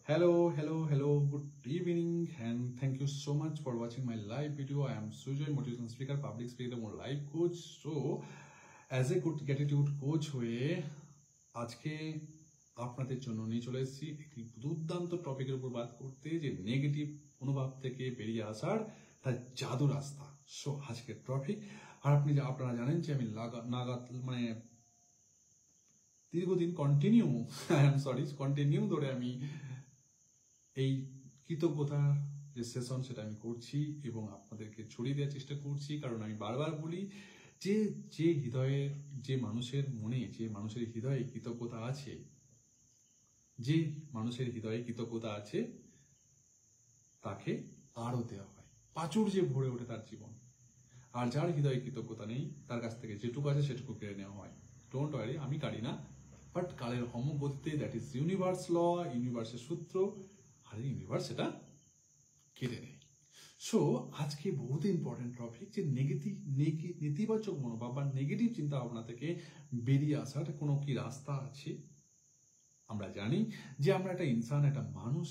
Hello, good evening, and thank you so much for watching my live video. I am Sujoy, motivational speaker, public speaker, and life coach. So, as a good gratitude coach হয়ে আজকে আপনাদের জন্য নিয়ে চলে এসেছি একটি দুর্দান্ত টপিকের উপর বাত করতে, যে নেগেটিভ মনোভাব থেকে বেরিয়ে আসার তার জাদু রাস্তা। সো আজকের টপিক, আর আপনারা জানেন যে আমি দীর্ঘদিন কন্টিনিউ ধরে আমি এই কৃতজ্ঞতার যে সেশন সেটা আমি করছি এবং আপনাদেরকে ছড়িয়ে দেওয়ার চেষ্টা করছি। কারণ আমি বারবার বলি যে হৃদয়ের, যে মানুষের মনে, যে মানুষের হৃদয়ে কৃতজ্ঞতা আছে, যে মানুষের হৃদয়ে কৃতজ্ঞতা আছে তাকে আরো দেওয়া হয়, প্রাচুর্যে ভরে ওঠে তার জীবন। আর যার হৃদয়ে কৃতজ্ঞতা নেই তার কাছ থেকে যেটুকু আছে সেটুকু কেড়ে নেওয়া হয়। ডোন্ট ওয়ারি, আমি কারি না, বাট কালের অমোঘ গতিতে, দ্যাট ইজ ইউনিভার্স ল, ইউনিভার্সের সূত্র, আর ইউনিভার্স সেটা কেড়ে নেয়। সো আজকে বহুত ইম্পর্টেন্ট টপিক, যে নেতিবাচক মনোভাব বা নেগেটিভ চিন্তা ভাবনা থেকে বেরিয়ে আসার কোনো কি রাস্তা আছে। আমরা জানি যে আমরা একটা ইনসান, একটা মানুষ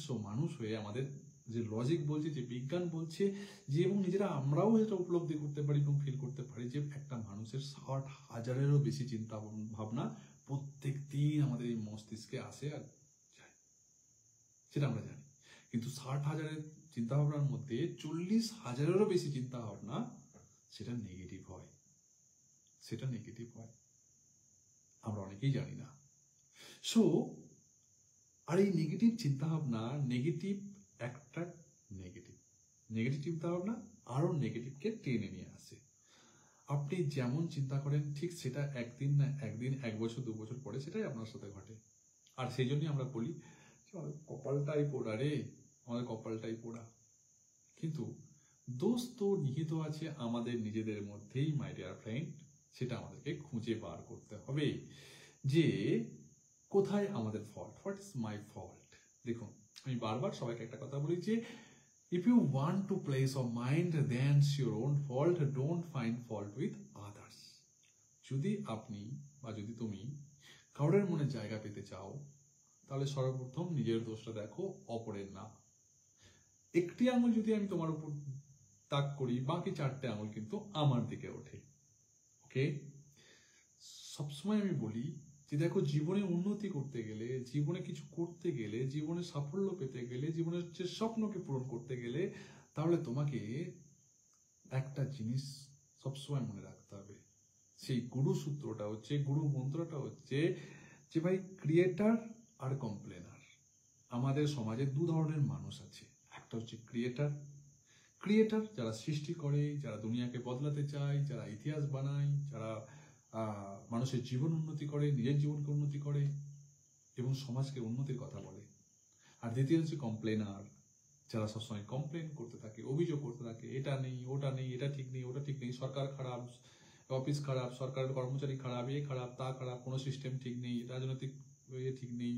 হয়ে আমাদের যে লজিক বলছে, যে বিজ্ঞান বলছে, যে এবং নিজেরা আমরাও এটা উপলব্ধি করতে পারি এবং ফিল করতে পারি, যে একটা মানুষের 60,000-এরও বেশি চিন্তা ভাবনা প্রত্যেক দিন আমাদের এই মস্তিষ্কে আসে আর যায়, সেটা আমরা জানি। কিন্তু 60,000-এর চিন্তা ভাবনার মধ্যে 40,000-এরও বেশি চিন্তা ভাবনা সেটা নেগেটিভ হয়, আমরা অনেকেই জানি না। সো আর এই নেগেটিভ চিন্তা ভাবনা, নেগেটিভ চিন্তা ভাবনা আরো নেগেটিভকে টেনে নিয়ে আসে। আপনি যেমন চিন্তা করেন ঠিক সেটা একদিন, 1 বছর 2 বছর পরে সেটাই আপনার সাথে ঘটে। আর সেই জন্যই আমরা বলি আমাদের কপালটাই পোড়া। কিন্তু দোষ তো নিহিত আছে আমাদের নিজেদের মধ্যেই, মাই ডিয়ার ফ্রেন্ড। সেটা আমাদেরকে খুঁজে বার করতে হবে যে কোথায় আমাদের fault, what is my fault. দেখুন, আমি বারবার সবাইকে একটা কথা বলি, যে if you want to place your mind against your own fault, don't find fault with others. যদি আপনি বা যদি তুমি কারোর মনে জায়গা পেতে চাও, তাহলে সর্বপ্রথম নিজের দোষটা দেখো, অপরের না। একটি আঙুল যদি আমি তোমার উপর তাক করি, বাকি 4টে আঙুল কিন্তু আমার দিকে ওঠে। ওকে, সবসময় আমি বলি যে দেখো, জীবনে উন্নতি করতে গেলে, জীবনে কিছু করতে গেলে, জীবনে সাফল্য পেতে গেলে, জীবনের যে স্বপ্নকে পূরণ করতে গেলে, তাহলে তোমাকে একটা জিনিস সবসময় মনে রাখতে হবে। সেই গুরু সূত্রটা হচ্ছে, গুরু মন্ত্রটা হচ্ছে যে ভাই, ক্রিয়েটার আর কমপ্লেনার। আমাদের সমাজে 2 ধরনের মানুষ আছে। একটা হচ্ছে ক্রিয়েটার, যারা সৃষ্টি করে, যারা দুনিয়াকে বদলাতে চায়, যারা ইতিহাস বানায়, যারা মানুষের জীবন উন্নতি করে, নিজের জীবনকে উন্নতি করে এবং সমাজকে উন্নতির কথা বলে। আর দ্বিতীয় হচ্ছে কমপ্লেনার, যারা সবসময় কমপ্লেন করতে থাকে, অভিযোগ করতে থাকে, এটা নেই, ওটা নেই, এটা ঠিক নেই, ওটা ঠিক নেই, সরকার খারাপ, অফিস খারাপ, সরকারের কর্মচারী খারাপ, এ খারাপ, তা খারাপ, কোনো সিস্টেম ঠিক নেই, রাজনৈতিক ঠিক নেই,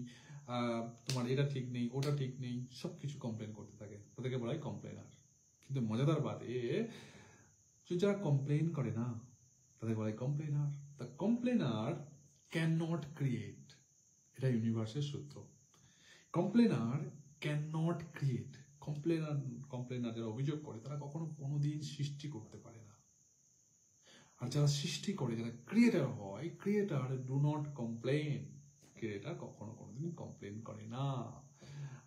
তোমার এটা ঠিক নেই, ওটা ঠিক নেই, সবকিছু কমপ্লেন করতে থাকে, তাদেরকে বলা হয় কমপ্লেনার। কিন্তু মজাদার বাত যারা কমপ্লেন করে না, তাদের বলা হয় complainer. The complainer can not create, এটা ইউনিভার্সের সূত্র। Complainer can not create. Complainer যারা অভিযোগ করে, তারা কখনো কোনোদিন সৃষ্টি করতে পারে না। আর যারা সৃষ্টি করে, যারা ক্রিয়েটার হয়, creator do not complain. Creator কখনো কোনোদিন কমপ্লেন করে না।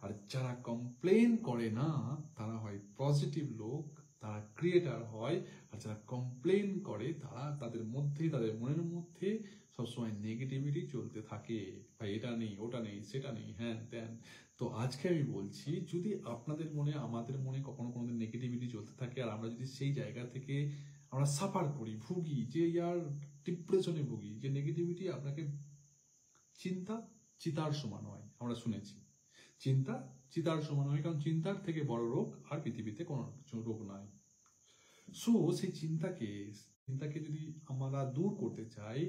আর যারা কমপ্লেন করে না, তারা হয় পজিটিভ লোক, তারা ক্রিয়েটার হয়। আর যারা কমপ্লেন করে, তারা তাদের মনের মধ্যে সবসময় নেগেটিভিটি চলতে থাকে। ভাই এটা নেই, ওটা নেই, সেটা নেই, হ্যান ত্যান। তো আজকে আমি বলছি, যদি আপনাদের মনে, আমাদের মনে কোনোদিন নেগেটিভিটি চলতে থাকে, আর আমরা যদি সেই জায়গা থেকে আমরা সাফার করি, ভুগি, যে ডিপ্রেশনে ভুগি, যে নেগেটিভিটি আপনাকে, চিন্তা চিতার সমান হয়, আমরা শুনেছি, চিন্তা চিতার সমান হয়, কারণ চিন্তার থেকে বড় রোগ আর পৃথিবীতে কোনো রোগ নাই। সো সেই চিন্তাকে যদি আমরা দূর করতে চাই,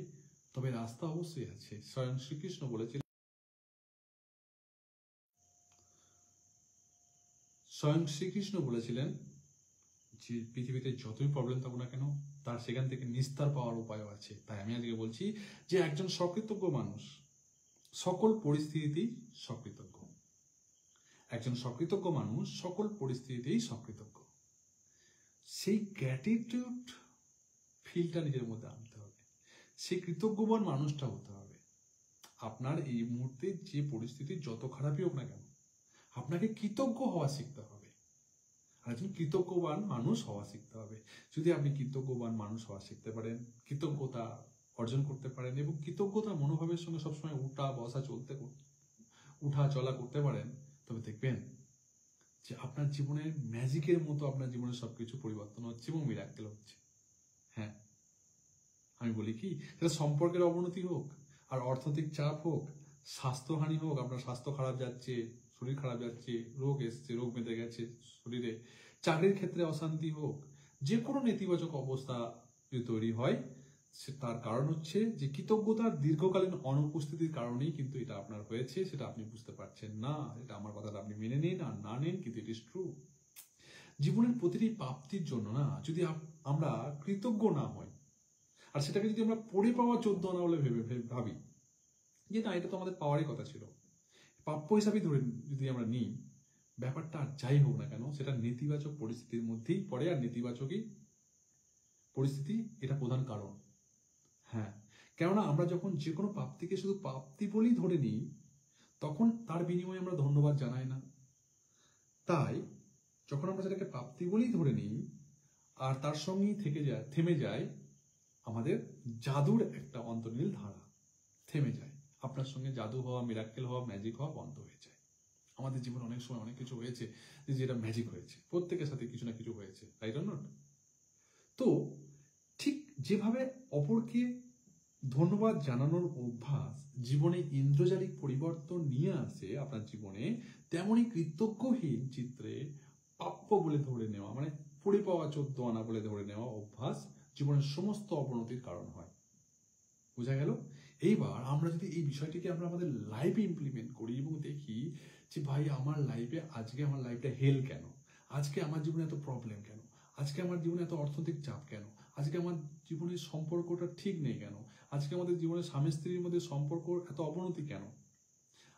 তবে রাস্তা অবশ্যই আছে। স্বয়ং শ্রীকৃষ্ণ বলেছিলেন যে পৃথিবীতে যতই প্রবলেম থাকুক না কেন, তার সেখান থেকে নিস্তার পাওয়ার উপায় আছে। তাই আমি আজকে বলছি যে একজন সকৃতজ্ঞ মানুষ সকল পরিস্থিতিতেই সকৃতজ্ঞ। একজন সকৃতজ্ঞ মানুষ সকল পরিস্থিতিতেই সকৃতজ্ঞ। সেই গ্র্যাটিটিউড ফিলটা নিজের মধ্যে আনতে হবে, সেই কৃতজ্ঞবান মানুষটা হতে হবে। আপনার এই মুহূর্তে যে পরিস্থিতি যত খারাপই হোক না কেন, আপনাকে কৃতজ্ঞ হওয়া শিখতে হবে, আর একজন কৃতজ্ঞবান মানুষ হওয়া শিখতে হবে। যদি আপনি কৃতজ্ঞবান মানুষ হওয়া শিখতে পারেন, কৃতজ্ঞতা অর্জন করতে পারেন এবং কৃতজ্ঞতা মনোভাবের সঙ্গে সবসময় উঠা চলা করতে পারেন, তবে দেখবেন যে আপনার জীবনের ম্যাজিকের মতো আপনার জীবনের সবকিছু পরিবর্তন হচ্ছে এবং মিরাক্কেল হচ্ছে। হ্যাঁ, আমি বলি কি, সেটা সম্পর্কের অবনতি হোক, আর অর্থনৈতিক চাপ হোক, স্বাস্থ্যহানি হোক, আপনার স্বাস্থ্য খারাপ যাচ্ছে, শরীর খারাপ যাচ্ছে, রোগ এসছে, রোগ বেঁধে গেছে শরীরে, চাকরির ক্ষেত্রে অশান্তি হোক, যে কোনো নেতিবাচক অবস্থা যদি তৈরি হয়, তার কারণ হচ্ছে যে কৃতজ্ঞতার দীর্ঘকালীন অনুপস্থিতির কারণেই কিন্তু এটা আপনার হয়েছে। সেটা আপনি বুঝতে পারছেন না। এটা আমার কথাটা আপনি মেনে নিন আর না নিন, কিন্তু ইট ইজ ট্রু। জীবনের প্রতিটি প্রাপ্তির জন্য না, যদি আমরা কৃতজ্ঞ না হই, আর সেটাকে যদি আমরা পড়ে পাওয়া 14 আনা বলে ভাবি যে না, এটা তো আমাদের পাওয়ারই কথা ছিল, প্রাপ্য হিসাবে ধরে যদি আমরা নিই, ব্যাপারটা আর যাই হোক না কেন, সেটা নেতিবাচক পরিস্থিতির মধ্যেই পড়ে। আর নেতিবাচকই পরিস্থিতি এটা প্রধান কারণ। হ্যাঁ, কেননা আমরা যখন যে কোনো প্রাপ্তিকে শুধু প্রাপ্তি বলেই ধরে নিই, তখন তার বিনিময়ে আমরা ধন্যবাদ জানাই না। তাই যখন আমরা সেটাকে প্রাপ্তি বলেই ধরে নিই আর তার সঙ্গেই থেমে যায় আমাদের জাদুর একটা অন্তর্নীল ধারা, থেমে যায়। আপনার সঙ্গে জাদু হওয়া, মিরাক্কেল হওয়া, ম্যাজিক হওয়া বন্ধ হয়ে যায়। আমাদের জীবনে অনেক সময় অনেক কিছু হয়েছে যেটা ম্যাজিক হয়েছে, প্রত্যেকের সাথে কিছু না কিছু হয়েছে, রাইট অর নট? তো ঠিক যেভাবে অপরকে ধন্যবাদ জানানোর অভ্যাস জীবনে ইন্দ্রজালিক পরিবর্তন নিয়ে আসে আপনার জীবনে, তেমনই কৃতজ্ঞহীন চিত্রে প্রাপ্য বলে ধরে নেওয়া, মানে পড়ে পাওয়া 14 আনা বলে ধরে নেওয়া অভ্যাস জীবনের সমস্ত অবনতির কারণ হয়। বোঝা গেল? এইবার আমরা যদি এই বিষয়টিকে আমরা আমাদের লাইফে ইমপ্লিমেন্ট করি এবং দেখি যে ভাই, আমার লাইফে আজকে আমার লাইফটা হেল কেন, আজকে আমার জীবনে এত প্রবলেম কেন, আজকে আমার জীবনে এত অর্থনৈতিক চাপ কেন, আজকে আমার জীবনের সম্পর্কটা ঠিক নেই কেন, আজকে আমাদের জীবনে স্বামী স্ত্রীর মধ্যে সম্পর্ক এত অবনতি কেন,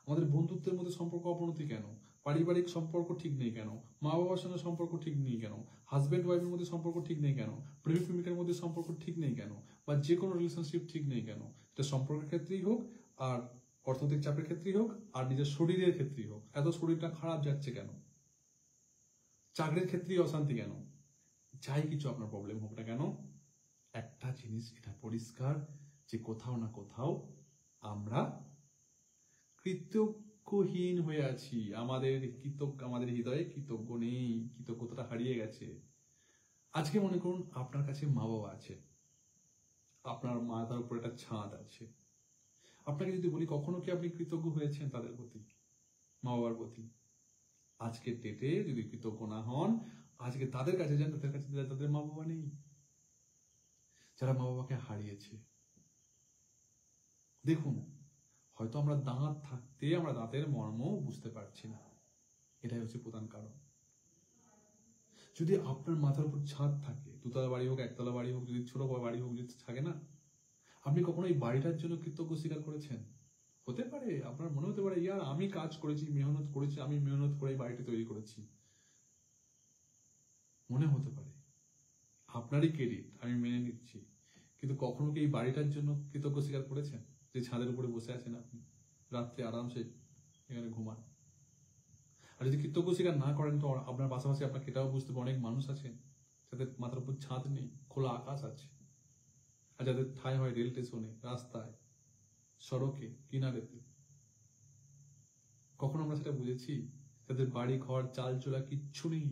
আমাদের বন্ধুত্বের মধ্যে সম্পর্ক অবনতি কেন, পারিবারিক সম্পর্ক ঠিক নেই কেন, মা বাবার সঙ্গে সম্পর্ক ঠিক নেই কেন, হাজব্যান্ড ওয়াইফের মধ্যে সম্পর্ক ঠিক নেই কেন, প্রেমিক প্রেমিকার মধ্যে সম্পর্ক ঠিক নেই কেন, বা যে কোনো রিলেশনশিপ ঠিক নেই কেন, এটা সম্পর্কের ক্ষেত্রেই হোক, আর অর্থনৈতিক চাপের ক্ষেত্রেই হোক, আর নিজের শরীরের ক্ষেত্রেই হোক, এত শরীরটা খারাপ যাচ্ছে কেন, চাকরির ক্ষেত্রেই অশান্তি কেন, যাই কিছু আপনার প্রবলেম হোক না কেন, একটা জিনিস এটা পরিষ্কার যে কোথাও না কোথাও আমরা কৃতজ্ঞহীন হয়ে আছি। আমাদের হৃদয়ে কৃতজ্ঞ নেই, কৃতজ্ঞতাটা হারিয়ে গেছে। আজকে মনে করুন আপনার কাছে মা বাবা আছে, আপনার মাথার উপর একটা ছাদ আছে। আপনাকে যদি বলি, কখনো কি আপনি কৃতজ্ঞ হয়েছেন তাদের প্রতি, মা বাবার প্রতি? আজকের ডেটে যদি কৃতজ্ঞ না হন, আজকে তাদের কাছে যান, তাদের কাছে তাদের মা বাবা নেই, যারা মা বাবাকে হারিয়েছে। দেখুন, হয়তো আমরা দাঁত থাকতে আমরা দাঁতের মর্ম বুঝতে পারছি না, এটাই হচ্ছে প্রধান কারণ। যদি আপনার মাথার উপর ছাদ থাকে, দুতলা বাড়ি হোক, একতলা বাড়ি হোক, যদি ছোট বাড়ি হোক, যদি থাকে না, আপনি কখনো এই বাড়িটার জন্য কৃতজ্ঞ স্বীকার করেছেন? হতে পারে আপনার মনে হতে পারে, ইয়ার আমি কাজ করেছি, মেহনত করেছি, আমি মেহনত করে এই বাড়িটা তৈরি করেছি, মনে হতে পারে আপনারই ক্রেডিট, আমি মেনে নিচ্ছি। কিন্তু কখনো কি এই বাড়িটার জন্য কৃতজ্ঞ স্বীকার করেছেন, যে ছাদের উপরে বসে আছেন আপনি, রাত্রে আরামসে এখানে ঘুমান? আর যদি কৃতজ্ঞ স্বীকার না করেন, তো আপনার পাশাপাশি আপনাকে এটাও বুঝতে হবে অনেক মানুষ আছেন যাদের মাথার উপর ছাদ নেই, খোলা আকাশ আছে, আর যাদের ঠাঁই হয় রেল স্টেশনে, রাস্তায়, সড়কে, কিনারেতে। কখন আমরা সেটা বুঝেছি? যাদের বাড়ি ঘর চাল চলা কিচ্ছু নেই।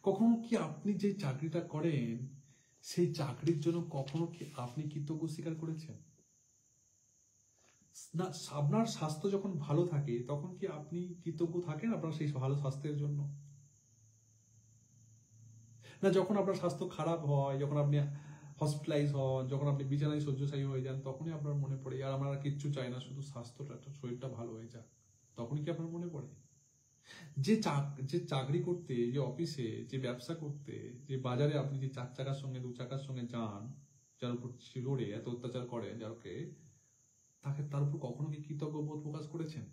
কখনো কি আপনি যে চাকরিটা করেন, সেই চাকরির জন্য কখনো কি আপনি কৃতজ্ঞ স্বীকার করেছেন? না, আপনার স্বাস্থ্য যখন ভালো থাকে তখন কি আপনি কৃতজ্ঞ থাকেন আপনার সেই ভালো স্বাস্থ্যের জন্য? না, যখন আপনার স্বাস্থ্য খারাপ হয়, যখন আপনি হসপিটালাইজ হন, যখন আপনি বিছানায় শয্যাশায়ী হয়ে যান, তখনই আপনার মনে পড়ে, আর আমার কিচ্ছু চাই না, শুধু স্বাস্থ্যটা, শরীরটা ভালো হয়ে যাক, তখনই কি আপনার মনে পড়ে? যে চাকরি করতে, যে অফিসে, যে ব্যবসা করতে, যে বাজারে আপনি যে 4 চাকার সঙ্গে 2 চাকার সঙ্গে যান, যার উপর শিরোড়ে এত অত্যাচার করেন, তার উপর কখনো কি কৃতজ্ঞ বোধ প্রকাশ করেছেন?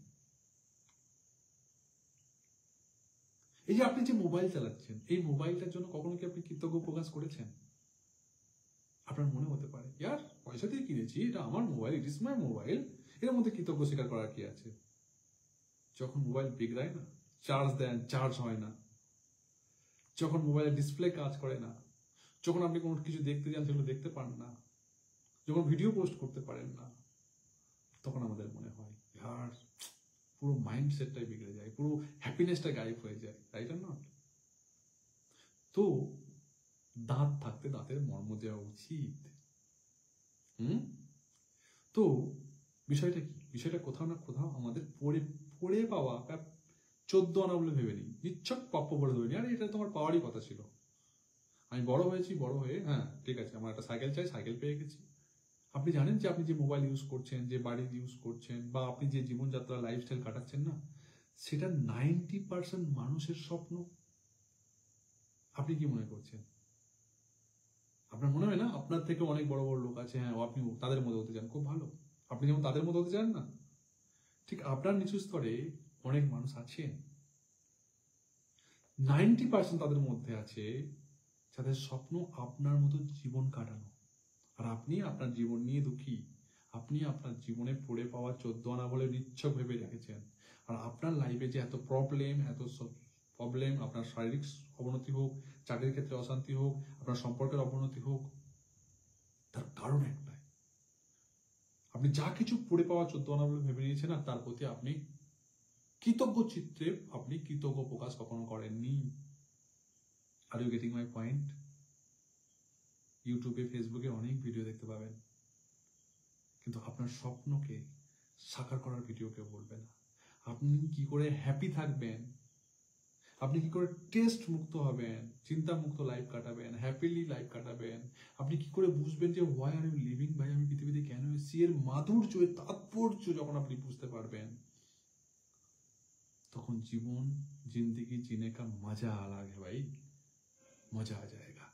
এই যে আপনি যে মোবাইল চালাচ্ছেন, এই মোবাইলটার জন্য কখনো কি আপনি কৃতজ্ঞ প্রকাশ করেছেন? আপনার মনে হতে পারে, ইয়ার পয়সা দিয়ে কিনেছি, এটা আমার mobile, it is my mobile, এর মধ্যে কৃতজ্ঞ স্বীকার করার কি আছে? যখন মোবাইল বিগড়ায় না, চার্জ দেন, চার্জ হয় না, যখন মোবাইলের ডিসপ্লে কাজ করে না, যখন আপনি কোনো কিছু দেখতে যান সেগুলো দেখতে পান না, যখন ভিডিও পোস্ট করতে পারেন না, তখন আমাদের মনে হয় ইয়ার পুরো মাইন্ডসেটটাই বিগড়ে যায়, পুরো হ্যাপিনেসটা গায়েব হয়ে যায়, রাইট আর নট? তো দাঁত থাকতে দাঁতের মর্ম দেওয়া উচিত। তো বিষয়টা কি? বিষয়টা কোথাও না কোথাও আমাদের পড়ে পাওয়া 14 আনা বলে ভেবে নিই, নিচ্ছক প্রাপ্য বলে ধরে নিই, আরে এটা তোমার পাওয়ারই কথা ছিল। আমি বড় হয়েছি, বড় হয়ে হ্যাঁ ঠিক আছে আমার একটা সাইকেল চাই, সাইকেল পেয়ে গেছি। আপনি জানেন যে আপনি যে মোবাইল ইউজ করছেন, যে বাড়ি ইউজ করছেন, বা আপনি যে জীবনযাত্রা লাইফস্টাইল কাটাচ্ছেন না, সেটা 90% মানুষের স্বপ্ন। আপনি কি মনে করছেন? আপনার মনে হয় না আপনার থেকে অনেক বড় বড় লোক আছে, হ্যাঁ আপনি তাদের মধ্যে হতে চান, খুব ভালো। আপনি যেমন তাদের মধ্যে হতে চান না, ঠিক আপনার নিচু স্তরে অনেক মানুষ আছে, 90% তাদের মধ্যে আছে যাদের স্বপ্ন আপনার মতো জীবন কাটানো। আর আপনি আপনার জীবন নিয়ে দুঃখী, আপনি আপনার জীবনে পড়ে পাওয়া 14 আনা বলে নিচ্ছক ভেবে রেখেছেন। আর আপনার লাইফে যে এত প্রবলেম, আপনার শারীরিক অবনতি হোক, চাকরির ক্ষেত্রে অশান্তি হোক, আপনার সম্পর্কের অবনতি হোক, তার কারণ একটাই, আপনি যা কিছু পড়ে পাওয়া 14 আনা বলে ভেবে নিয়েছেন, আর তার প্রতি আপনি কৃতজ্ঞ চিত্রে আপনি কৃতজ্ঞ প্রকাশ কখনো করেননি। Are you getting my point? ইউটিউবে, ফেসবুকে অনেক ভিডিও দেখতে পাবেন, কিন্তু আপনার স্বপ্নকে সাকার করার ভিডিও কেউ বলবে না। আপনি কি করে হ্যাপি থাকবেন, আপনি কি করে টেস্ট মুক্ত হবেন, চিন্তা মুক্ত লাইফ কাটাবেন, হ্যাপিলি লাইফ কাটাবেন, আপনি কি করে বুঝবেন যে হোয়াই আর ইউ লিভিং, ভাই আমি পৃথিবীতে কেন এসেছি, এর মাধুর্য, এর তাৎপর্য যখন আপনি বুঝতে পারবেন, তখন জীবন जिंदगी जीने का मजा अलग है भाई, मजा आ जाएगा,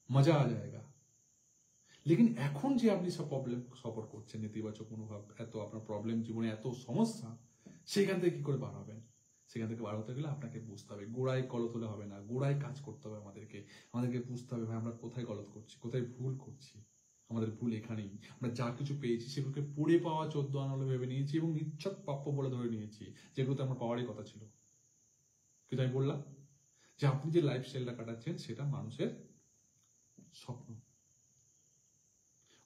मजा आ जाएगा। लेकिन এখন যে আপনি সব প্রবলেম সফর করছেন, নেতিবাচক মনোভাব, এত আপনার প্রবলেম, জীবনে এত সমস্যা, সেখান থেকে কি করে বার হবেন? সেখান থেকে বার হতে গেলে আপনাকে বুঝতে হবে, গোড়ায় গলত হলে হবে না, গোড়ায় কাজ করতে হবে। আমাদেরকে বুঝতে হবে ভাই আমরা কোথায় গলত করছি, কোথায় ভুল করছি। আমাদের ভুল এখানেই, আমরা যা কিছু পেয়েছি সেগুলোকে পড়ে পাওয়া 14 আনা বলে ভেবে নিয়েছি এবং নিচ্ছক প্রাপ্য বলে ধরে নিয়েছি, যেগুলোতে আমার পাওয়ারই কথা ছিল। কিন্তু আমি বললাম যে আপনি যে লাইফস্টাইলটা কাটাচ্ছেন সেটা মানুষের স্বপ্ন,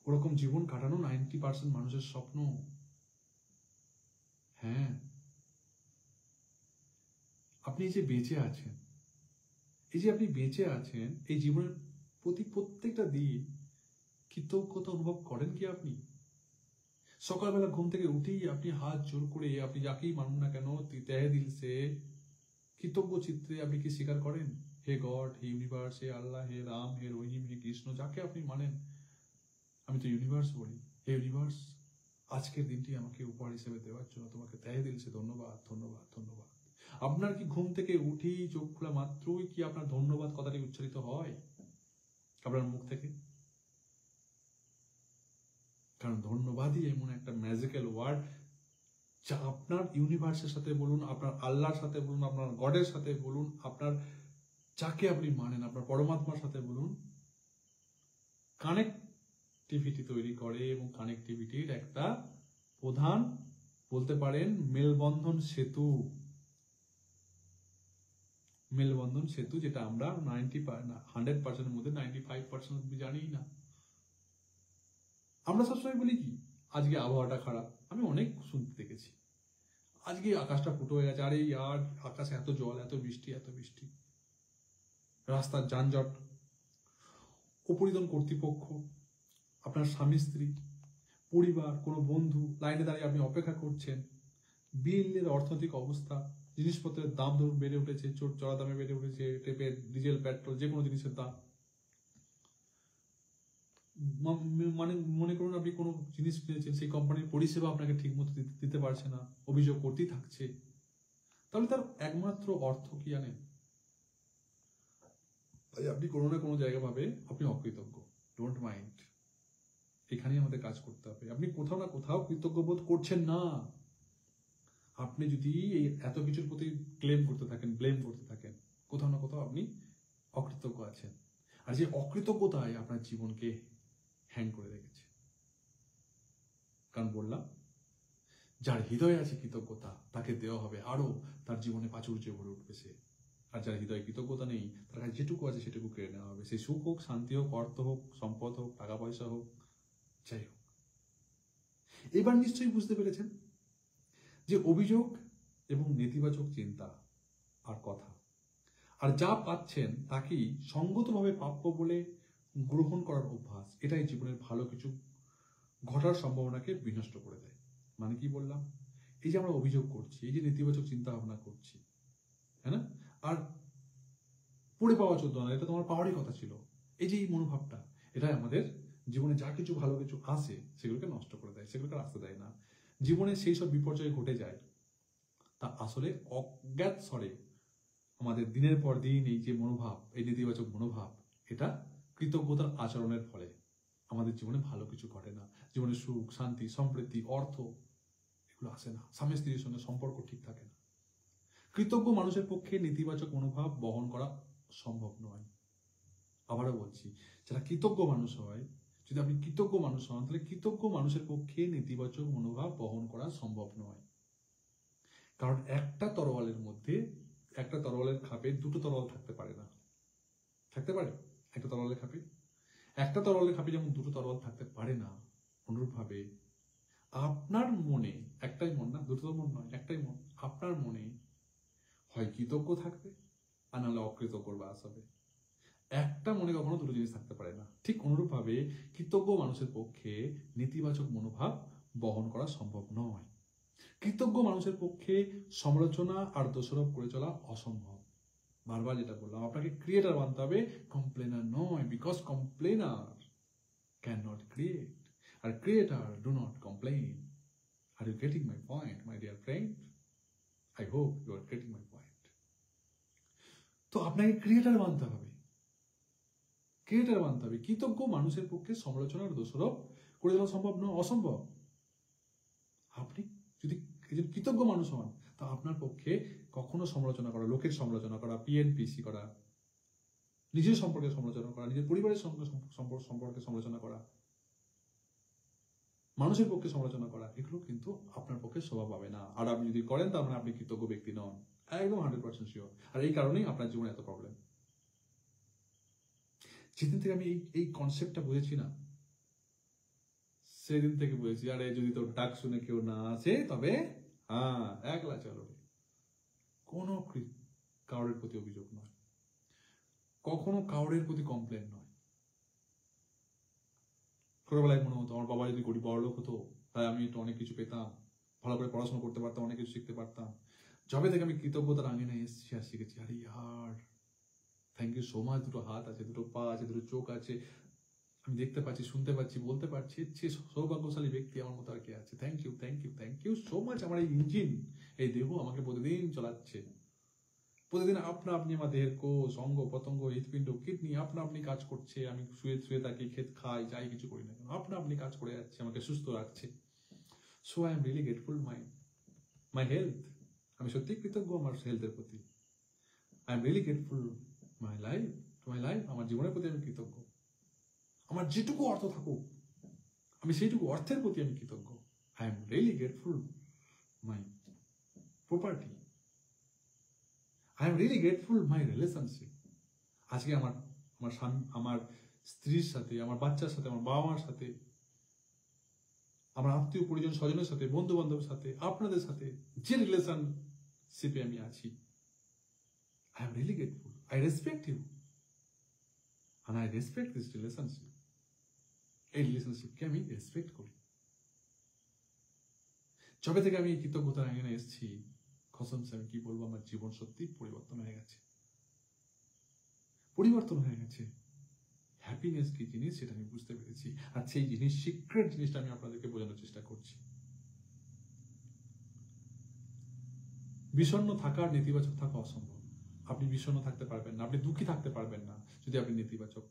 ওরকম জীবন কাটানো 90% মানুষের স্বপ্ন। হ্যাঁ, আপনি এই যে বেঁচে আছেন, এই জীবনের প্রতি প্রত্যেকটা দিন কৃতজ্ঞতা অনুভব করেন কি আপনি? সকালবেলা ঘুম থেকে উঠেই আপনি হাত জোর করে, আপনি যাকেই মানুন না কেন, তহে দিল সে কৃতজ্ঞ চিত্রে আপনি কি স্বীকার করেন, হে গড, হে ইউনিভার্স, হে আল্লাহ, হে রাম, হে রহিম, হে কৃষ্ণ, যাকে আপনি মানেন, আমি তো ইউনিভার্স বলি, হে ইউনিভার্স, আজকের দিনটি আমাকে উপহার হিসেবে দেওয়ার জন্য তোমাকে তহে দিল সে ধন্যবাদ, ধন্যবাদ, ধন্যবাদ। আপনার কি ঘুম থেকে উঠেই চোখ খোলা মাত্রই কি আপনার ধন্যবাদ কথাটি উচ্চারিত হয় আপনার মুখ থেকে? কারণ ধন্যবাদই এমন একটা ম্যাজিক্যাল ওয়ার্ড যা আপনার ইউনিভার্সের সাথে বলুন, আপনার আল্লাহর সাথে বলুন, আপনার গডের সাথে বলুন, আপনার যাকে আপনি মানেন, আপনার পরমাত্মার সাথে বলুন, কানেক্টিভিটি তৈরি করে এবং কানেক্টিভিটির একটা প্রধান বলতে পারেন মেলবন্ধন সেতু, যেটা আমরা 100% মধ্যে 95% জানি না। আমরা সবসময় বলি কি, আজকে আবহাওয়াটা খারাপ, আমি অনেক শুনতে দেখেছি, আজকে আকাশটা ফুটো হয়ে গেছে, আরে আর আকাশে এত জল, এত বৃষ্টি, রাস্তার যানজট, উপরিতন কর্তৃপক্ষ, আপনার স্বামী স্ত্রী, পরিবার, কোনো বন্ধু, লাইনে দাঁড়িয়ে আপনি অপেক্ষা করছেন, বিলের অর্থনৈতিক অবস্থা, জিনিসপত্রের দাম ধরুন বেড়ে উঠেছে, চড়া দামে বেড়ে উঠেছে, ডিজেল, পেট্রোল, যে কোনো জিনিসের দাম, মানে মনে করুন আপনি কোনো জিনিস কিনেছেন, সেই কোম্পানির পরিষেবা আপনাকে ঠিক মতো দিতে পারছে না, অভিযোগ করতেই থাকছে, তাহলে তার একমাত্র অর্থ কি জানেন? তাই আপনি কোনো না কোনো জায়গা ভাবে আপনি অকৃতজ্ঞ। ডোন্ট মাইন্ড, এখানেই আমাদের কাজ করতে হবে। আপনি কোথাও না কোথাও কৃতজ্ঞ বোধ করছেন না, আপনি যদি এই এত কিছুর প্রতি ক্লেম করতে থাকেন, ব্লেম করতে থাকেন, কোথাও না কোথাও আপনি অকৃতজ্ঞ আছেন। আর যে অকৃতজ্ঞতায় আপনার জীবনকে হ্যাং করে রেখেছে। কারণ বললাম, যার হৃদয়ে আছে কৃতজ্ঞতা তাকে দেওয়া হবে আরো, তার জীবনে প্রাচুর্য ভরে উঠবে সে। আর যার হৃদয়ে কৃতজ্ঞতা নেই, তার কাছে যেটুকু আছে সেটুকু কেড়ে নেওয়া হবে। সে সুখ হোক, শান্তি হোক, অর্থ হোক, সম্পদ হোক, টাকা পয়সা হোক, যাই হোক। এবার নিশ্চয়ই বুঝতে পেরেছেন যে অভিযোগ এবং নেতিবাচক চিন্তা আর কথা আর যা পাচ্ছেন তাকেই সঙ্গতভাবে প্রাপ্য বলে গ্রহণ করার অভ্যাস, এটাই জীবনের ভালো কিছু ঘটার সম্ভাবনাকে বিনষ্ট করে দেয়। মানে কি বললাম, এই যে আমরা অভিযোগ করছি, এই যে নেতিবাচক চিন্তা ভাবনা করছি, হ্যাঁ না, আর পড়ে পাওয়া চলতো না, এটা তোমার পাওয়ারই কথা ছিল, এই যে এই মনোভাবটা, এটাই আমাদের জীবনে যা কিছু ভালো কিছু আসে সেগুলোকে নষ্ট করে দেয়, সেগুলোকে আসতে দেয় না। জীবনে সেই সব বিপর্যয় ঘটে যায়, তা আসলে অজ্ঞাত স্বরে আমাদের দিনের পর দিন এই যে মনোভাব, এই নেতিবাচক মনোভাব, এটা কৃতজ্ঞতার আচরণের ফলে আমাদের জীবনে ভালো কিছু ঘটে না। জীবনে সুখ, শান্তি, সমৃদ্ধি, অর্থ এগুলো আসে না। স্বামী স্ত্রীর সঙ্গে সম্পর্ক ঠিক থাকে না। কৃতজ্ঞ মানুষের পক্ষে নেতিবাচক মনোভাব বহন করা সম্ভব নয়। আবারও বলছি, যারা কৃতজ্ঞ মানুষ হয়, যদি আপনি কৃতজ্ঞ মানুষ হন, তাহলে কৃতজ্ঞ মানুষের পক্ষে নেতিবাচক মনোভাব বহন করা সম্ভব নয়। কারণ একটা তরোয়ালের খাপে দুটো তরোয়াল থাকতে পারে না। থাকতে পারে একটা তরোয়ালের খাপে? একটা তরোয়ালের খাপে যেমন দুটো তরোয়াল থাকতে পারে না, অনুরূপভাবে আপনার মনে, একটাই মন না, দুটো মন নয়, একটাই মন, আপনার মনে হয় কৃতজ্ঞ থাকবে আর নাহলে অকৃতজ্ঞর বাস হবে। একটা মনে কখনো দুটো জিনিস থাকতে পারে না। ঠিক অনুরূপভাবে কৃতজ্ঞ মানুষের পক্ষে নেতিবাচক মনোভাব বহন করা সম্ভব নয়। কৃতজ্ঞ মানুষের পক্ষে সমালোচনা আর দোষারোপ করে চলা অসম্ভব। বারবার যেটা বললাম, আপনাকে ক্রিয়েটার বানতে হবে, কমপ্লেনার নয়, because complainer can not create আর creator do not complain. Are you getting my point, my dear friend? I hope you are getting my point. তো আপনাকে ক্রিয়েটার বানতে হবে, কৃতজ্ঞ মানুষের পক্ষে সমালোচনার দোষারোপ করে দেওয়া সম্ভব নয়, অসম্ভব। আপনি যদি কৃতজ্ঞ মানুষ হন, তা আপনার পক্ষে কখনো সমালোচনা করা, লোকের সমালোচনা করা, পিএনপিসি করা, নিজের সম্পর্কে সমালোচনা করা, নিজের পরিবারের সম্পর্কে সমালোচনা করা, মানুষের পক্ষে সমালোচনা করা, এগুলো কিন্তু আপনার পক্ষে শোভা পাবে না। আর আপনি যদি করেন, তার মানে আপনি কৃতজ্ঞ ব্যক্তি নন, একদম 100% শিওর। আর এই কারণেই আপনার জীবনে এত প্রবলেম। যেদিন থেকে আমি এই কনসেপ্টটা বুঝেছি না, সেদিন থেকে বুঝেছি, আরে যদি তোর ডাক শুনে কেউ না আসে, তবে হ্যাঁ একলা চলো। কোনো কাউরের প্রতি অভিযোগ নয়, কখনো কাউরের প্রতি কমপ্লেন নয়। ছোটবেলায় মনে হতো আমার বাবা যদি গরিব বড়লোক হতো, তাই আমি একটু অনেক কিছু পেতাম, ভালো করে পড়াশোনা করতে পারতাম, অনেক কিছু শিখতে পারতাম। যবে থেকে আমি কৃতজ্ঞতার আঙিনায় এসেছি আর শিখেছি, আরে ইয়ার থ্যাংক ইউ সো মাচ, দুটো হাত আছে, দুটো পা আছে, দুটো চোখ আছে, আমি দেখতে পাচ্ছি, শুনতে পাচ্ছি, বলতে পারছি, সে সৌভাগ্যশালী ব্যক্তি আমার মতো আর কে আছে। Thank you, thank you, thank you so much. আমার এই ইঞ্জিন, এই দেহ আমাকে প্রতিদিন চালাচ্ছে। প্রতিদিন আপনা আপনি আমার দেহের কোষ, অঙ্গ প্রত্যঙ্গ, হৃৎপিণ্ড, কিডনি আপনা আপনি কাজ করছে। আমি শুয়ে থাকি, খাই, যাই কিছু করি না কেন, আপনা আপনি কাজ করে যাচ্ছে, আমাকে সুস্থ রাখছে। So I am really grateful my health. আমি সত্যি কৃতজ্ঞ আমার হেলথের প্রতি। I am really grateful my life, আমার জীবনের প্রতি আমি কৃতজ্ঞ। আমার যেটুকু অর্থ থাকুক, আমি সেইটুকু অর্থের প্রতি আমি কৃতজ্ঞ। I am really grateful my property. I am really grateful my relationship. আজকে আমার স্বামী, আমার স্ত্রীর সাথে, আমার বাচ্চার সাথে, আমার বাবা মার সাথে, আমার আত্মীয় পরিজন স্বজনের সাথে, বন্ধু বান্ধবের সাথে, আপনাদের সাথে যে রিলেশনশিপে আমি আছি, I am really grateful. I respect you and I respect this relationship. এই রিলেশনশিপকে আমি রেসপেক্ট করি। যবে থেকে আমি এই কৃতজ্ঞতার আঙিনা এসেছি, কসমসে আমি কি বলবো, আমার জীবন সত্যি পরিবর্তন হয়ে গেছে। হ্যাপিনেস কি জিনিস সেটা আমি বুঝতে পেরেছি, আর সেই জিনিস, সিক্রেট জিনিসটা আমি আপনাদেরকে বোঝানোর চেষ্টা করছি। বিষণ্ণ থাকা আর নেতিবাচক থাকা অসম্ভব। আপনি বিষণ্ণ থাকতে পারবেন না, আপনি দুঃখী থাকতে পারবেন না যদি আপনি নেতিবাচক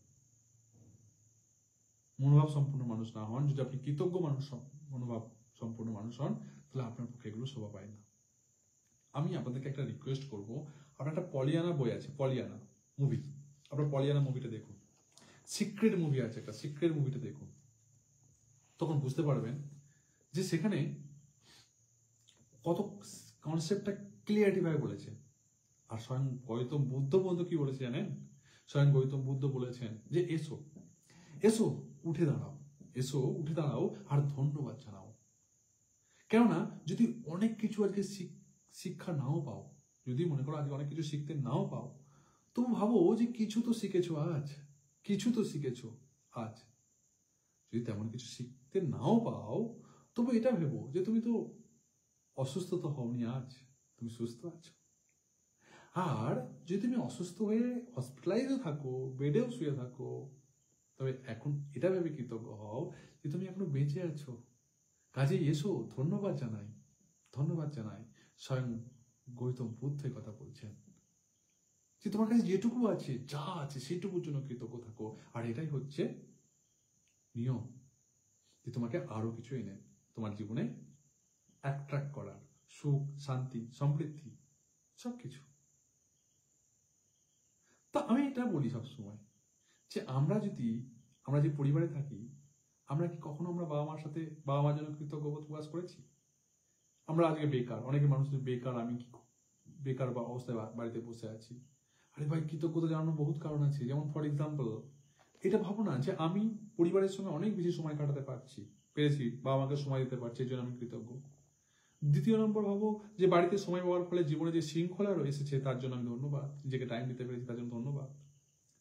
মনোভাব সম্পূর্ণ মানুষ না হন। যদি আপনি কৃতজ্ঞ মনোভাব সম্পূর্ণ মানুষ হন, তাহলে আপনার পক্ষে এগুলো শোভা পায় না। আমি আপনাদেরকে একটা রিকোয়েস্ট করব, আপনার একটা পলিয়ানা বই আছে, পলিয়ানা মুভি, আপনার পলিয়ানা মুভিটা দেখুন। সিক্রেট মুভি আছে একটা, সিক্রেট মুভিটা দেখুন, তখন বুঝতে পারবেন যে সেখানে কত কনসেপ্টটা ক্লিয়ারিটি ভাবে বলেছে। আর স্বয়ং গৌতম বুদ্ধ পর্যন্ত কি বলেছে জানেন? স্বয়ং গৌতম বুদ্ধ বলেছেন যে এসো এসো উঠে দাঁড়াও, এসো উঠে দাঁড়াও আর ধন্যবাদ জানাও। কেননা যদি অনেক কিছু আজকে শিক্ষা নাও পাও, যদি মনে করো আজকে অনেক কিছু শিখতে নাও পাও, তবু ভাবো যে কিছু তো শিখেছো আজ, কিছু তো শিখেছো আজ। যদি তেমন কিছু শিখতে নাও পাও, তবু এটা ভেবো যে তুমি তো অসুস্থ তো হওনি, আজ তুমি সুস্থ আছো। আর যদি তুমি অসুস্থ হয়ে হসপিটালাইজও থাকো, বেডেও শুয়ে থাকো, তবে এখন এটা ভেবে কৃতজ্ঞ হও যে তুমি এখনো বেঁচে আছো। কাজেই এসো, ধন্যবাদ জানাই, ধন্যবাদ জানাই। স্বয়ং গৌতম বুদ্ধ কথা বলছেন যে তোমার কাছে যেটুকু আছে, যা আছে সেটুকুর জন্য কৃতজ্ঞ থাকো। আর এটাই হচ্ছে নিয়ম, যে তোমাকে আরো কিছু এনে তোমার জীবনে অ্যাট্রাক্ট করার, সুখ, শান্তি, সমৃদ্ধি, সবকিছু। তা আমি এটা বলি সবসময় যে আমরা যে পরিবারে থাকি, আমরা কি কখনো আমরা বাবা মার জন্য কৃতজ্ঞবোধ প্রকাশ করেছি? আমরা আজকে বেকার, অনেকে মানুষ বেকার, আমি কি বেকার বা অবস্থায় বাড়িতে বসে আছি। আরে ভাই, কৃতজ্ঞতা জানানোর বহুত কারণ আছে। যেমন ফর এক্সাম্পল, এটা ভাবো না যে আমি পরিবারের সঙ্গে অনেক বেশি সময় কাটাতে পেরেছি, বাবা মাকে সময় দিতে পারছি, এই জন্য আমি কৃতজ্ঞ। দ্বিতীয় নম্বর ভাবো যে বাড়িতে সময় পাওয়ার ফলে জীবনে যে শৃঙ্খলা এসেছে তার জন্য আমি ধন্যবাদ, নিজেকে টাইম দিতে পেরেছি তার জন্য ধন্যবাদ।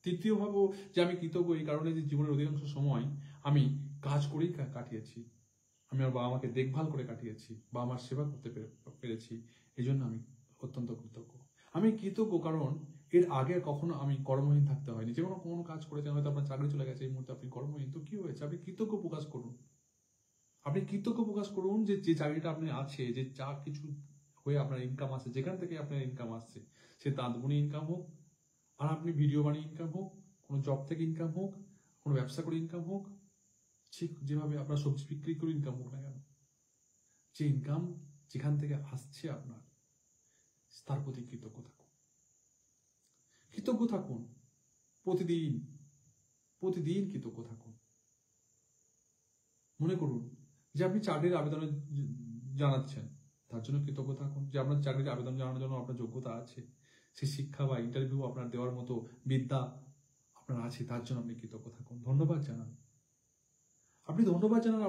তৃতীয় ভাবো যে আমি কৃতজ্ঞ এই কারণে যে জীবনের অধিকাংশ সময় আমি কাজ করেই কাটিয়েছি, আমি আমার বাবা মাকে দেখভাল করে কাটিয়েছি, বাবা মার সেবা করতে পেরেছি, এই জন্য আমি অত্যন্ত কৃতজ্ঞ। আমি কৃতজ্ঞ কারণ এর আগে কখনো আমি কর্মহীন থাকতে হয়নি। যেমন কোনো কাজ করেছেন, হয়তো আপনার চাকরি চলে গেছে, এই মুহূর্তে আপনি কর্মহীন, তো কি হয়েছে? আপনি কৃতজ্ঞ প্রকাশ করুন। আপনি কৃতজ্ঞ প্রকাশ করুন যে যে চাকরিটা আপনি আছে, যে যা কিছু হয়ে আপনার ইনকাম আসছে, যেখান থেকে আপনার ইনকাম আসছে, সে তাঁতবুনি ইনকাম হোক, আর আপনি ভিডিও বানিয়ে ইনকাম হোক, কোনো জব থেকে ইনকাম হোক, কোনো ব্যবসা করে ইনকাম হোক, ঠিক যেভাবে আপনার সবজি বিক্রি করে ইনকাম হোক না কেন, যে ইনকাম যেখান থেকে আসছে আপনার, তার প্রতি কৃতজ্ঞ থাকুন। কৃতজ্ঞ থাকুন প্রতিদিন, প্রতিদিন কৃতজ্ঞ থাকুন। মনে করুন যে আপনি চাকরির আবেদনে জানাচ্ছেন, তার জন্য কৃতজ্ঞ থাকুন যে আপনার চাকরির আবেদন জানানোর জন্য আপনার যোগ্যতা আছে, সেই শিক্ষা বা ইন্টারভিউ আপনার দেওয়ার মতো বিদ্যা আপনার আছে, তার জন্য আপনি কৃতজ্ঞ থাকুন। ধন্যবাদ জানান। আপনি ধন্যবাদ জানান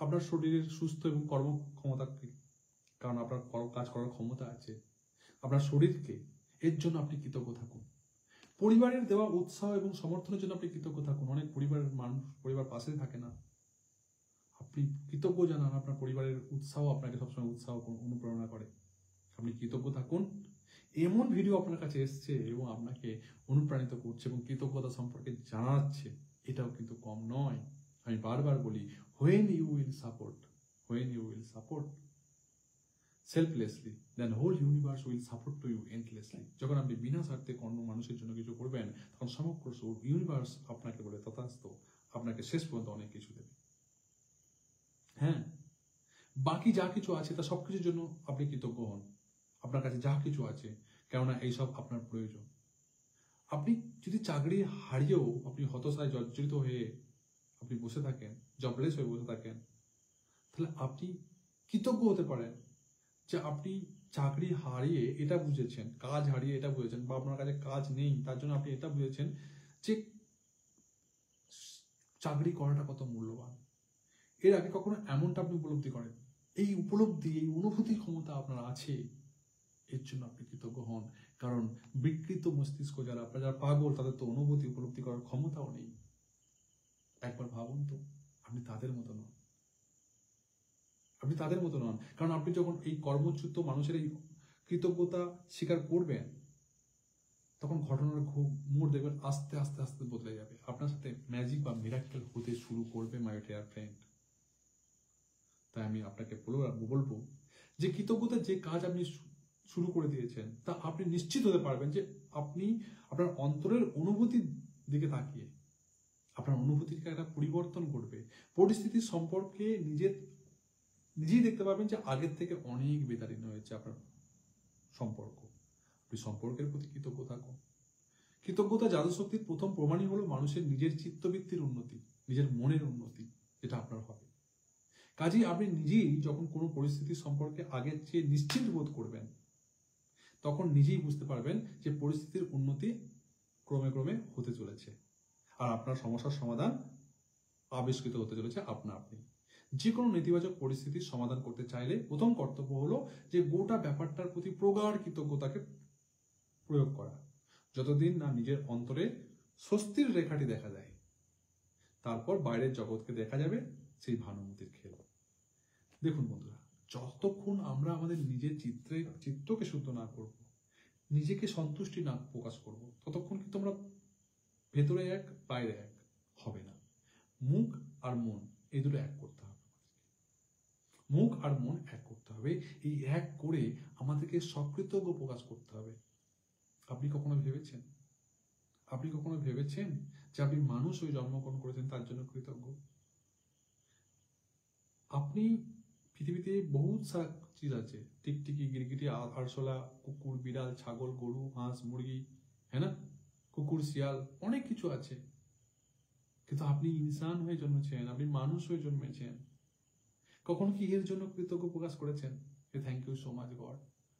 আপনার শরীরের সুস্থ এবং কর্মক্ষমতাকে, কারণ আপনার কাজ করার ক্ষমতা আছে, আপনার শরীরকে, এর জন্য আপনি কৃতজ্ঞ থাকুন। পরিবারের দেওয়া উৎসাহ এবং সমর্থনের জন্য আপনি কৃতজ্ঞ থাকুন। অনেক পরিবার পাশে থাকে না, আপনি কৃতজ্ঞ জানান। আপনার পরিবারের উৎসাহ আপনাকে সবসময় অনুপ্রেরণা করে। আপনি কৃতজ্ঞ থাকুন। এমন ভিডিও আপনার কাছে এসছে এবং আপনাকে অনুপ্রাণিত করছে এবং কৃতজ্ঞতা সম্পর্কে জানাচ্ছে, এটাও কিন্তু কম নয়। আমি বারবার বলি, when you will support selflessly, then whole universe will support to you endlessly. যখন আপনি বিনা স্বার্থে কোনো মানুষের জন্য কিছু করবেন, তখন সমগ্র ইউনিভার্স আপনাকে বলে তথাস্তু, আপনাকে শেষ পর্যন্ত অনেক কিছু দেবে। হ্যাঁ, বাকি যা কিছু আছে তা সবকিছুর জন্য আপনি কৃতজ্ঞ হন। আপনার কাছে যা কিছু আছে, কেননা এইসব আপনার প্রয়োজন। আপনি যদি চাকরি হারিয়েও আপনি হতাশায় জর্জরিত হয়ে আপনি বসে থাকেন, জবলেস হয়ে বসে থাকেন, তাহলে আপনি কৃতজ্ঞ হতে পারেন যে আপনি চাকরি হারিয়ে এটা বুঝেছেন, কাজ হারিয়ে এটা বুঝেছেন, বা আপনার কাছে কাজ নেই তার জন্য আপনি এটা বুঝেছেন যে চাকরি করাটা কত মূল্যবান। এর আগে কখনো এমনটা আপনি উপলব্ধি করেন, এই উপলব্ধি, এই অনুভূতির ক্ষমতা আপনার আছে, এর জন্য আপনি কৃতজ্ঞ হন। কারণ বিকৃত মস্তিষ্ক যারা পাগল, তাদের তো অনুভূতি উপলব্ধি করার ক্ষমতাও নেই। একবার ভাবুন তো, আপনি তাদের মতো নন, আপনি তাদের মতো নন। কারণ আপনি যখন এই কর্মচ্যুত মানুষের এই কৃতজ্ঞতা স্বীকার করবেন, তখন ঘটনার মোড় দেখবেন আস্তে আস্তে আস্তে বদলে যাবে। আপনার সাথে ম্যাজিক বা মিরাক্কেল হতে শুরু করবে, মাই ডিয়ার ফ্রেন্ড। তাই আমি আপনাকে বলবো যে কৃতজ্ঞতা যে কাজ আপনি শুরু করে দিয়েছেন, তা আপনি নিশ্চিত হতে পারবেন যে আপনি আপনার অন্তরের অনুভূতির দিকে তাকিয়ে আপনার অনুভূতিকে একটা পরিবর্তন করবে। পরিস্থিতির সম্পর্কে নিজেই দেখতে পাবেন যে আগের থেকে অনেক বেতারিন হয়েছে আপনার সম্পর্ক, আপনি সম্পর্কের প্রতি কৃতজ্ঞ থাকুন। কৃতজ্ঞতা জাদুশক্তির প্রথম প্রমাণই হলো মানুষের নিজের চিত্তবৃত্তির উন্নতি, নিজের মনের উন্নতি, যেটা আপনার হবে। কাজেই আপনি নিজেই যখন কোনো পরিস্থিতি সম্পর্কে আগের চেয়ে নিশ্চিন্ত বোধ করবেন, তখন নিজেই বুঝতে পারবেন যে পরিস্থিতির উন্নতি ক্রমে ক্রমে হতে চলেছে, আর আপনার সমস্যার সমাধান আবিষ্কৃত হতে চলেছে আপনা আপনি। যে কোনো নেতিবাচক পরিস্থিতির সমাধান করতে চাইলে প্রথম কর্তব্য হলো যে গোটা ব্যাপারটার প্রতি প্রগাঢ় কৃতজ্ঞতাকে প্রয়োগ করা। যতদিন না নিজের অন্তরে স্বস্তির রেখাটি দেখা যায়, তারপর বাইরের জগৎকে দেখা যাবে সেই ভানুমতির খেল। দেখুন বন্ধুরা, যতক্ষণ আমরা আমাদের নিজের চিত্তকে শুদ্ধ না করব, নিজেকে সন্তুষ্টি না প্রকাশ করব, ততক্ষণ কিন্তু আমরা ভেতরে এক বাইরে এক হবে না। মুখ আর মন এই দুটো এক করতে হবে। মুখ আর মন এক করতে হবে। এই এক করে আমাদেরকে সকৃতজ্ঞ প্রকাশ করতে হবে। আপনি কখনো ভেবেছেন যে আপনি মানুষ হয়ে জন্মগ্রহণ করেছেন তার জন্য কৃতজ্ঞ? আপনি পৃথিবীতে বহুত সারা চিজ আছে, টিকটিকি, গিরগিটি, আরশোলা, কুকুর, বিড়াল, ছাগল, গরু, হাঁস, মুরগি, হ্যাঁ না, কুকুর, শিয়াল, অনেক কিছু আছে, কিন্তু আপনি ইনসান হয়ে জন্মেছেন, আপনি মানুষ হয়ে জন্মেছেন। কখনো কি এর জন্য কৃতজ্ঞ প্রকাশ করেছেন যে thank you so much God,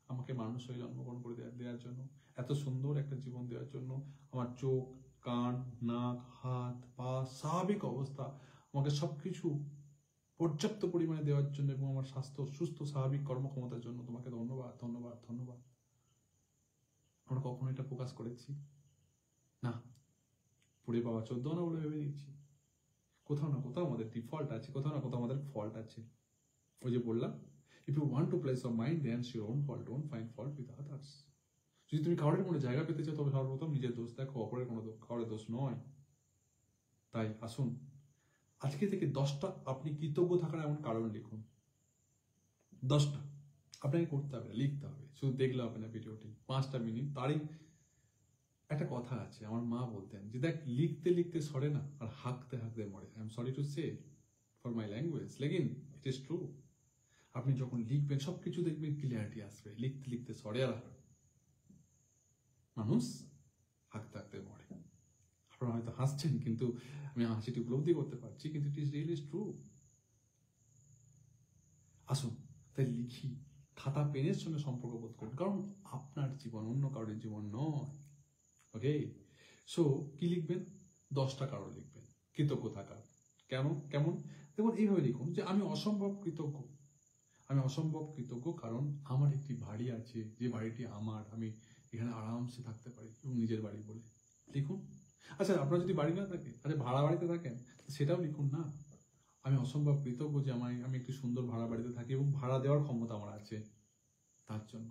আমাকে মানুষ হয়ে জন্মগ্রহণ করে দেওয়ার জন্য, এত সুন্দর একটা জীবন দেওয়ার জন্য, আমার চোখ, কান, নাক, হাত, পা স্বাভাবিক অবস্থা, আমাকে সবকিছু পর্যাপ্ত পরিমাণে দেওয়ার জন্য এবং আমার স্বাস্থ্য সুস্থ স্বাভাবিক কর্মক্ষমতার জন্য তোমাকে ধন্যবাদ ধন্যবাদ ধন্যবাদ। আমরা কখনো এটা প্রকাশ করেছি? না, পুরে বাবা 14 আনা বলে ভেবে নিচ্ছি। কোথাও না কোথাও আমাদের ডিফল্ট আছে, কোথাও না কোথাও আমাদের ফল্ট আছে। ওই যে বললাম, if you want to place of mind then your own fault, don't find fault with others. যদি তুমি কারোর মনে জায়গা পেতে চাও, তবে সর্বপ্রথম নিজের দোষ দেখো, অপরের কোনো কারোর দোষ নয়। তাই আসুন, আজকে থেকে 10টা আপনি কৃতজ্ঞ থাকার এমন কারণ লিখুন। 10টা আপনাকে করতে হবে, লিখতে হবে, শুধু দেখলে হবে না ভিডিওটি 5টা মিনিট। তারই একটা কথা আছে, আমার মা বলতেন যে দেখ, লিখতে লিখতে সরে না, আর হাঁকতে হাঁকতে মরে। I am sorry to say for my language, লেকিন ইট ইজ ট্রু। আপনি যখন লিখবেন সবকিছু দেখবেন ক্লিয়ারিটি আসবে। লিখতে লিখতে সরে, আর মানুষ হাঁকতে হাঁকতে মরে। আপনারা হয়তো হাসছেন, কিন্তু আমি হাসিটি উপলব্ধি করতে পারছি, কিন্তু ইট ইজ রিয়েলি ট্রু। আসুন তাই লিখি, খাতা পেনের সঙ্গে সম্পর্ক বোধ করুন, কারণ আপনার জীবন অন্য কারোর জীবন নয়। ওকে, সো কি লিখবেন? 10টা কারণ লিখবেন কৃতজ্ঞ থাকার। কেমন দেখুন, এইভাবে লিখুন যে আমি অসম্ভব কৃতজ্ঞ। আমি অসম্ভব কৃতজ্ঞ কারণ আমার একটি বাড়ি আছে, যে বাড়িটি আমার, আমি এখানে আরামসে থাকতে পারি, এবং নিজের বাড়ি বলে লিখুন। আচ্ছা, আপনার যদি বাড়ি না থাকে, আরে ভাড়া বাড়িতে থাকেন, সেটাও লিখুন না। আমি অসম্ভব কৃতজ্ঞ যে আমি একটি সুন্দর ভাড়া বাড়িতে থাকি এবং ভাড়া দেওয়ার ক্ষমতা আমার আছে তার জন্য।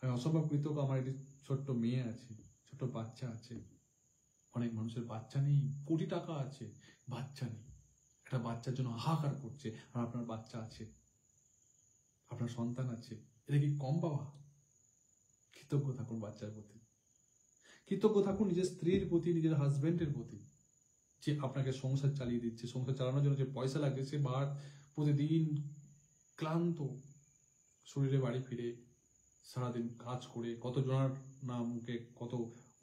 আমি অসম্ভব কৃতজ্ঞ আমার একটি ছোট্ট মেয়ে আছে, ছোট্ট বাচ্চা আছে। অনেক মানুষের বাচ্চা নেই, কোটি টাকা আছে, বাচ্চা নেই, একটা বাচ্চার জন্য হাহাকার করছে, আর আপনার বাচ্চা আছে, আপনার সন্তান আছে। এটা কি কম পাওয়া? কৃতজ্ঞ থাকুন বাচ্চার প্রতি, কৃতজ্ঞ থাকুন নিজের স্ত্রীর প্রতি, নিজের হাজবেন্ডের প্রতি, যে আপনাকে সংসার চালিয়ে দিচ্ছে, সংসার চালানোর জন্য যে পয়সা লাগছে, সে প্রতিদিন ক্লান্ত শরীরে বাড়ি ফিরে সারাদিন কাজ করে, কত জনের না মুখে কত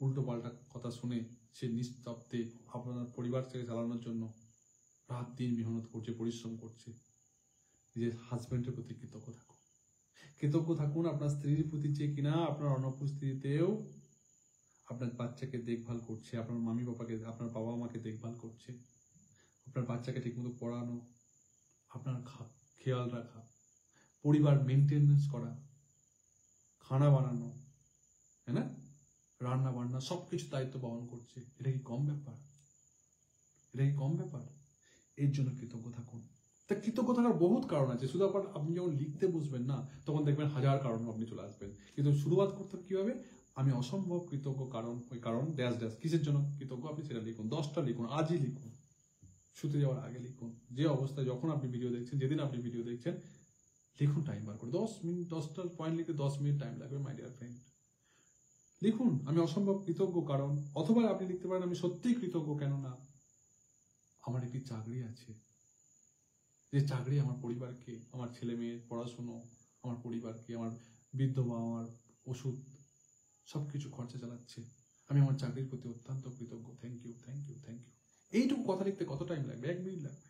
উল্টো পাল্টা কথা শুনে সে নিস্তব্ধে আপনার পরিবারকে চালানোর জন্য রাত দিন মেহনত করছে, পরিশ্রম করছে। নিজের হাজবেন্ডের প্রতি কৃতজ্ঞ থাকুন। কৃতজ্ঞ থাকুন আপনার স্ত্রীর প্রতি, যে কিনা আপনার অনুপস্থিতিতেও আপনার বাচ্চাকে দেখভাল করছে, আপনার মামি বাবাকে, আপনার বাবা মাকে দেখভাল করছে, আপনার বাচ্চাকে ঠিকমতো পড়ানো, আপনার খেয়াল রাখা, পরিবার মেনটেনেন্স করা, খানা বানানো, হ্যাঁ না, রান্না বান্না, সবকিছু দায়িত্ব বহন করছে। এটা কি কম ব্যাপার? এটা কি কম ব্যাপার? এর জন্য কৃতজ্ঞ থাকুন। তা কৃতজ্ঞ থাকার বহুত কারণ আছে, শুধু আপনি যখন লিখতে বসবেন না, তখন দেখবেন হাজার কারণ আপনি চলে আসবেন। কিন্তু শুরুয়াত করতে হবে কিভাবে? আমি অসম্ভব কৃতজ্ঞ কারণ, ওই কারণ ড্যাশ ড্যাশ, কিসের জন্য কৃতজ্ঞ আপনি সেটা লিখুন। 10টা লিখুন, আজই লিখুন, শুতে যাওয়ার আগে লিখুন, যে অবস্থায় যখন আপনি ভিডিও দেখছেন, যেদিন আপনি ভিডিও দেখছেন, লিখুন টাইম বার করে। 10 মিনিট, 10টা পয়েন্ট লিখতে 10 মিনিট টাইম লাগবে মাই ডিয়ার ফ্রেন্ড। লিখুন আমি অসম্ভব কৃতজ্ঞ কারণ, অথবা আপনি লিখতে পারেন আমি সত্যিই কৃতজ্ঞ কেননা আমার একটি চাকরি আছে, যে চাকরি আমার পরিবারকে, আমার ছেলে মেয়ের পড়াশুনো, আমার পরিবারকে, আমার বৃদ্ধ বাবা মার ওষুধ সবকিছু খরচা চালাচ্ছে, আমি আমার চাকরির প্রতি অত্যন্ত কৃতজ্ঞ, thank you thank you thank you. এইটুকু কথা লিখতে কত টাইম লাগবে? 1 মিনিট লাগবে।